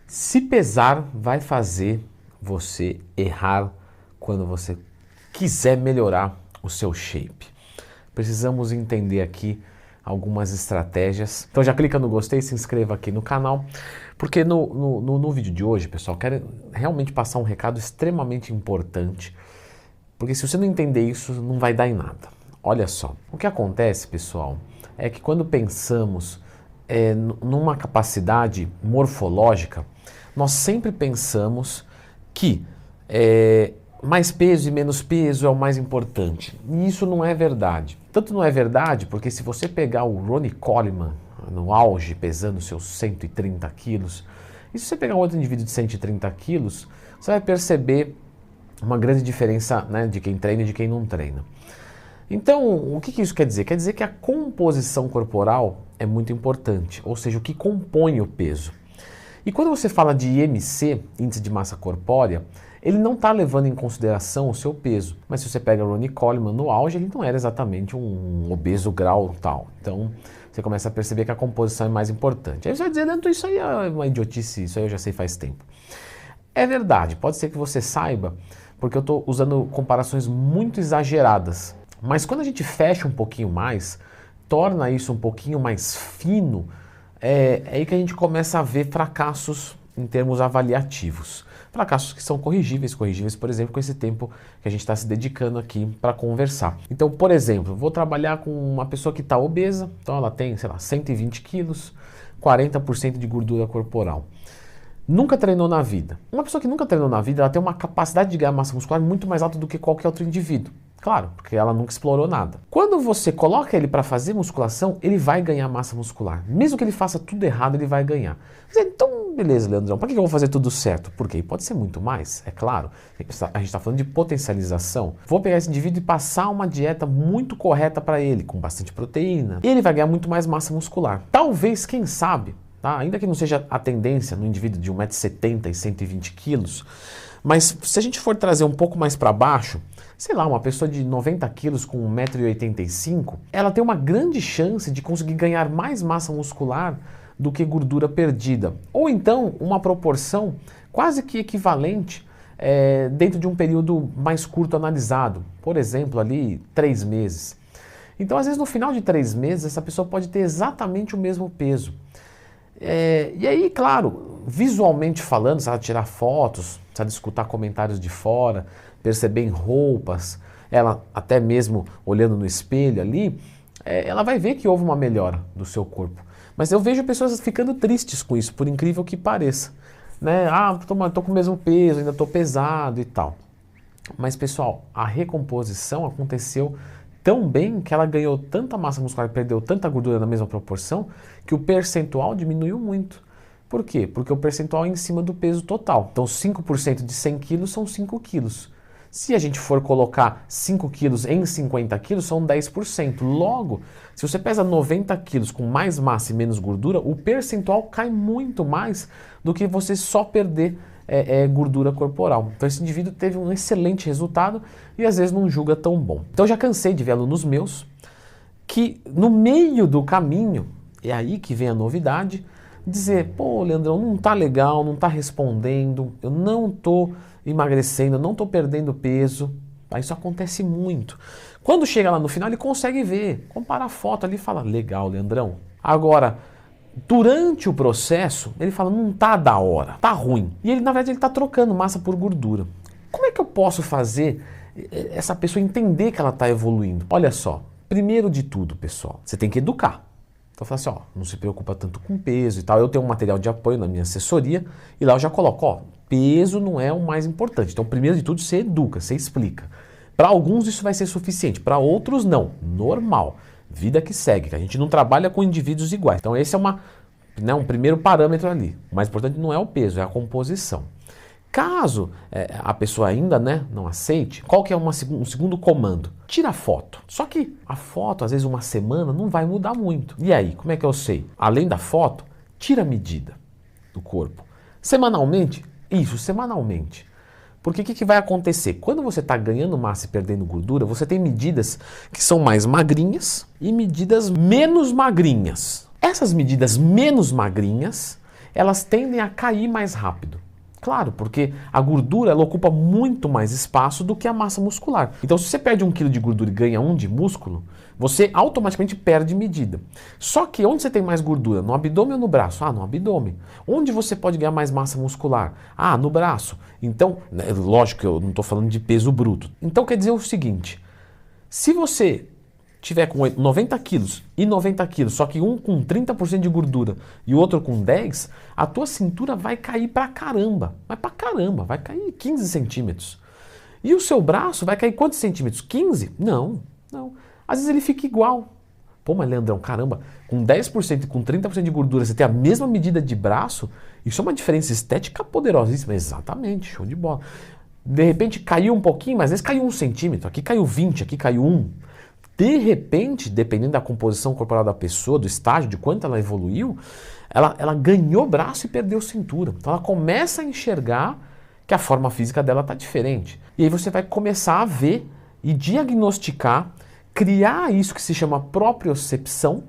Se pesar vai fazer você errar quando você quiser melhorar o seu shape. Precisamos entender aqui algumas estratégias. Então já clica no gostei, se inscreva aqui no canal, porque no vídeo de hoje, pessoal, quero realmente passar um recado extremamente importante, porque se você não entender isso, não vai dar em nada. Olha só, o que acontece, pessoal, é que quando pensamos numa capacidade morfológica, nós sempre pensamos que mais peso e menos peso é o mais importante. E isso não é verdade. Tanto não é verdade porque se você pegar o Ronnie Coleman no auge, pesando seus 130 quilos, e se você pegar um outro indivíduo de 130 quilos, você vai perceber uma grande diferença, né, de quem treina e de quem não treina. Então, o que isso quer dizer? Quer dizer que a composição corporal é muito importante, ou seja, o que compõe o peso. E quando você fala de IMC, Índice de Massa Corpórea, ele não está levando em consideração o seu peso. Mas se você pega o Ronnie Coleman no auge, ele não era exatamente um obeso grau tal. Então, você começa a perceber que a composição é mais importante. Aí você vai dizer, Leandro, isso aí é uma idiotice, isso aí eu já sei faz tempo. É verdade, pode ser que você saiba, porque eu estou usando comparações muito exageradas. Mas quando a gente fecha um pouquinho mais, torna isso um pouquinho mais fino, é aí que a gente começa a ver fracassos em termos avaliativos. Fracassos que são corrigíveis, por exemplo, com esse tempo que a gente está se dedicando aqui para conversar. Então, por exemplo, vou trabalhar com uma pessoa que está obesa, então ela tem, sei lá, 120 quilos, 40% de gordura corporal. Nunca treinou na vida. Uma pessoa que nunca treinou na vida, ela tem uma capacidade de ganhar massa muscular muito mais alta do que qualquer outro indivíduo. Claro, porque ela nunca explorou nada. Quando você coloca ele para fazer musculação, ele vai ganhar massa muscular. Mesmo que ele faça tudo errado, ele vai ganhar. Então, beleza, Leandrão, para que eu vou fazer tudo certo? Porque pode ser muito mais, é claro. A gente está falando de potencialização. Vou pegar esse indivíduo e passar uma dieta muito correta para ele, com bastante proteína. E ele vai ganhar muito mais massa muscular. Talvez, quem sabe, tá? Ainda que não seja a tendência no indivíduo de 1,70 m e 120 kg, mas se a gente for trazer um pouco mais para baixo, sei lá, uma pessoa de 90 quilos com 1,85 m, ela tem uma grande chance de conseguir ganhar mais massa muscular do que gordura perdida. Ou então, uma proporção quase que equivalente dentro de um período mais curto analisado. Por exemplo, ali 3 meses. Então, às vezes, no final de 3 meses, essa pessoa pode ter exatamente o mesmo peso. E aí, claro, visualmente falando, se ela tirar fotos, se ela escutar comentários de fora, perceber em roupas, ela até mesmo olhando no espelho ali, ela vai ver que houve uma melhora do seu corpo. Mas eu vejo pessoas ficando tristes com isso, por incrível que pareça. Né? Ah, tô com o mesmo peso, ainda tô pesado e tal. Mas, pessoal, a recomposição aconteceu tão bem que ela ganhou tanta massa muscular, perdeu tanta gordura na mesma proporção, que o percentual diminuiu muito. Por quê? Porque o percentual é em cima do peso total. Então 5% de 100 quilos são 5 quilos. Se a gente for colocar 5 quilos em 50 quilos, são 10%. Logo, se você pesa 90 quilos com mais massa e menos gordura, o percentual cai muito mais do que você só perder gordura corporal. Então esse indivíduo teve um excelente resultado e às vezes não julga tão bom. Então eu já cansei de ver alunos meus que no meio do caminho, é aí que vem a novidade, dizer, pô, Leandrão, não tá legal, não tá respondendo, eu não tô emagrecendo, eu não tô perdendo peso. Isso acontece muito. Quando chega lá no final, ele consegue ver, compara a foto ali e fala, legal, Leandrão. Agora, durante o processo, ele fala, não tá da hora, tá ruim. E ele, na verdade, ele tá trocando massa por gordura. Como é que eu posso fazer essa pessoa entender que ela tá evoluindo? Olha só, primeiro de tudo, pessoal, você tem que educar. Então eu falo assim, ó, não se preocupa tanto com peso e tal. Eu tenho um material de apoio na minha assessoria e lá eu já coloco, ó, peso não é o mais importante. Então, primeiro de tudo, você educa, você explica. Para alguns isso vai ser suficiente, para outros não, normal. Vida que segue, que a gente não trabalha com indivíduos iguais. Então esse é um primeiro parâmetro ali. O mais importante não é o peso, é a composição. Caso a pessoa ainda não aceite, qual que é um segundo comando? Tira a foto. Só que a foto, às vezes uma semana, não vai mudar muito. E aí, como é que eu sei? Além da foto, tira a medida do corpo. Semanalmente? Isso, semanalmente. Porque o que vai acontecer? Quando você está ganhando massa e perdendo gordura, você tem medidas que são mais magrinhas e medidas menos magrinhas. Essas medidas menos magrinhas, elas tendem a cair mais rápido. Claro, porque a gordura ela ocupa muito mais espaço do que a massa muscular. Então, se você perde 1 kg de gordura e ganha 1 de músculo, você automaticamente perde medida. Só que onde você tem mais gordura? No abdômen ou no braço? Ah, no abdômen. Onde você pode ganhar mais massa muscular? Ah, no braço. Então, lógico que eu não estou falando de peso bruto. Então, quer dizer o seguinte, se você tiver com 90 quilos e 90 quilos, só que um com 30% de gordura e o outro com 10, a tua cintura vai cair pra caramba. Mas pra caramba, vai cair 15 centímetros. E o seu braço vai cair quantos centímetros? 15? Não, não. Às vezes ele fica igual. Pô, mas Leandrão, caramba, com 10% e com 30% de gordura você tem a mesma medida de braço, isso é uma diferença estética poderosíssima. Exatamente, show de bola. De repente caiu um pouquinho, mas às vezes caiu 1 centímetro, aqui caiu 20, aqui caiu 1. De repente, dependendo da composição corporal da pessoa, do estágio, de quanto ela evoluiu, ela ganhou braço e perdeu cintura. Então ela começa a enxergar que a forma física dela está diferente. E aí você vai começar a ver e diagnosticar, criar isso que se chama propriocepção,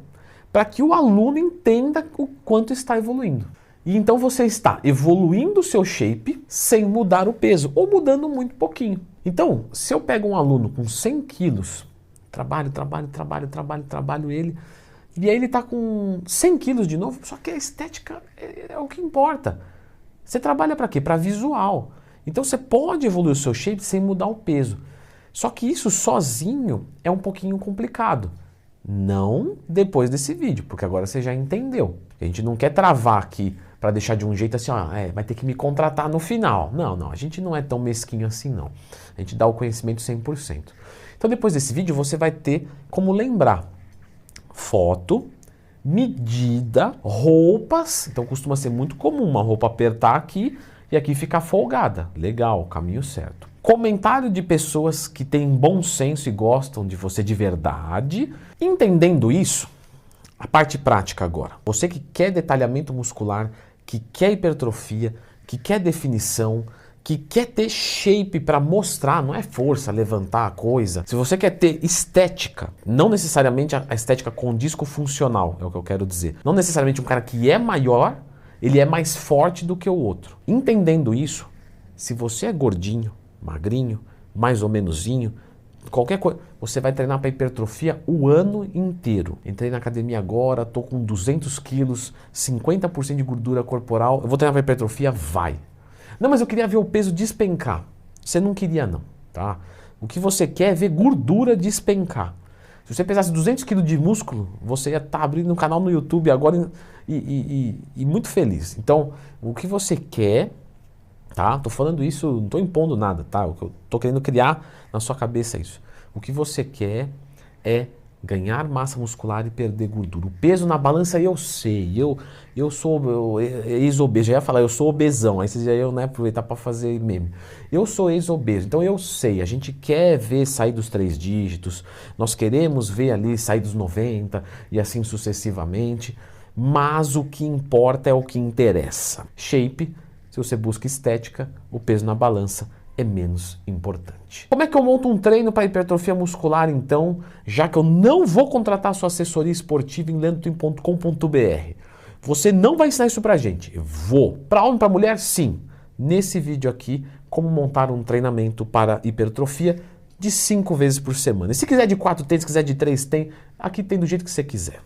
para que o aluno entenda o quanto está evoluindo. E então você está evoluindo o seu shape sem mudar o peso, ou mudando muito pouquinho. Então, se eu pego um aluno com 100 quilos, trabalho ele, e aí ele está com 100 quilos de novo, só que a estética é o que importa. Você trabalha para quê? Para visual. Então você pode evoluir o seu shape sem mudar o peso. Só que isso sozinho é um pouquinho complicado. Não depois desse vídeo, porque agora você já entendeu. A gente não quer travar aqui para deixar de um jeito assim, ó, vai ter que me contratar no final. Não, a gente não é tão mesquinho assim não. A gente dá o conhecimento 100%. Então depois desse vídeo você vai ter como lembrar foto, medida, roupas. Então costuma ser muito comum uma roupa apertar aqui e aqui ficar folgada. Legal, caminho certo. Comentário de pessoas que têm bom senso e gostam de você de verdade. Entendendo isso, a parte prática agora. Você que quer detalhamento muscular, que quer hipertrofia, que quer definição, que quer ter shape para mostrar, não é força, levantar a coisa. Se você quer ter estética, não necessariamente a estética com disco funcional, é o que eu quero dizer. Não necessariamente um cara que é maior, ele é mais forte do que o outro. Entendendo isso, se você é gordinho, magrinho, mais ou menosinho, qualquer coisa, você vai treinar para hipertrofia o ano inteiro. Entrei na academia agora, tô com 200 quilos, 50% de gordura corporal, eu vou treinar para hipertrofia? Vai. Não, mas eu queria ver o peso despencar. Você não queria não, tá? O que você quer é ver gordura despencar. Se você pesasse 200 kg de músculo, você ia estar abrindo um canal no YouTube agora e muito feliz. Então, o que você quer, tá? Tô falando isso, não tô impondo nada, tá? Eu tô querendo criar na sua cabeça isso. O que você quer é ganhar massa muscular e perder gordura. O peso na balança eu sei, eu sou ex-obeso, já ia falar, eu sou obesão, aí vocês já iam aproveitar para fazer meme. Eu sou ex-obeso, então eu sei, a gente quer ver sair dos 3 dígitos, nós queremos ver ali sair dos 90 e assim sucessivamente, mas o que importa é o que interessa. Shape, se você busca estética, o peso na balança é menos importante. Como é que eu monto um treino para hipertrofia muscular então, já que eu não vou contratar a sua assessoria esportiva em leandrotwin.com.br? Você não vai ensinar isso pra gente. Eu vou. Para homem, para mulher, sim. Nesse vídeo aqui, como montar um treinamento para hipertrofia de 5 vezes por semana. E se quiser de 4 tem, se quiser de 3 tem, aqui tem do jeito que você quiser.